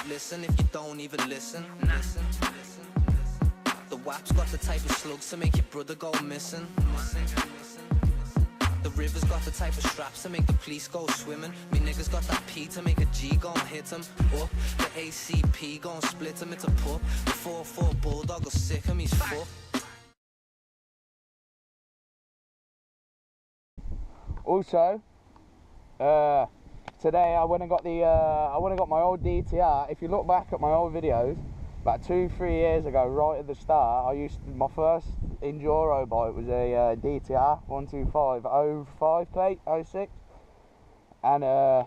listen if you don't even listen. The WAP's got the type of slugs to make your brother go missing. The river's got the type of straps to make the police go swimming. Me niggas got that P to make a G go and hit him. Up, the ACP go and split him into pup. The 4-4 bulldog will sick him, he's fucked. Also, today I went and got my old DTR. If you look back at my old videos, about 2-3 years ago, right at the start, my first enduro bike was a DTR 125 05 plate 06, and I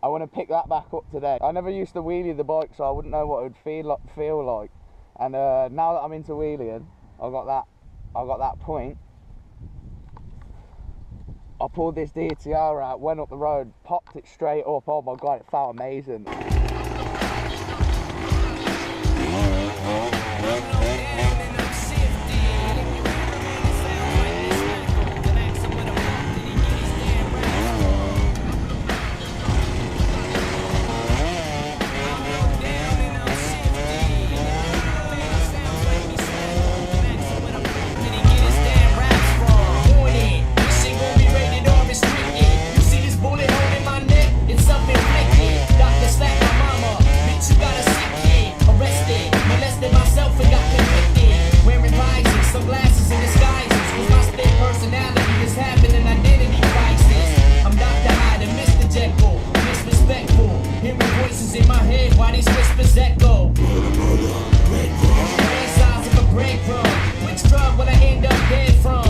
want to pick that back up today. I never used to wheelie the bike, so I wouldn't know what it would feel like. And now that I'm into wheeling, I got that point. I pulled this DTR out, went up the road, popped it straight up. Oh my god, it felt amazing. In my head, why these whispers echo? Size of a breadcrumb. Which drug will I end up dead from?